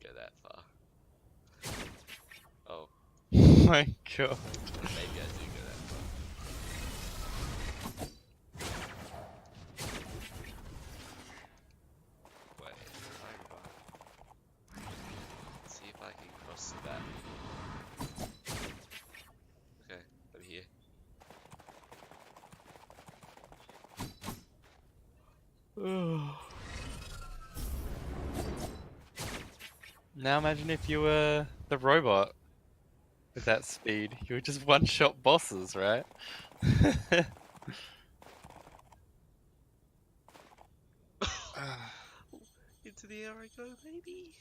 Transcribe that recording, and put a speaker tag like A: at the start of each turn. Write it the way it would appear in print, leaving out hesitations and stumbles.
A: go that far. Oh,
B: Oh my god.
A: maybe I do go that far. Wait, time bar. Let's see if I can cross that. Okay, I'm here.
B: Now imagine if you were the robot with that speed. You would just one-shot bosses, right?
A: Into the air I go, baby.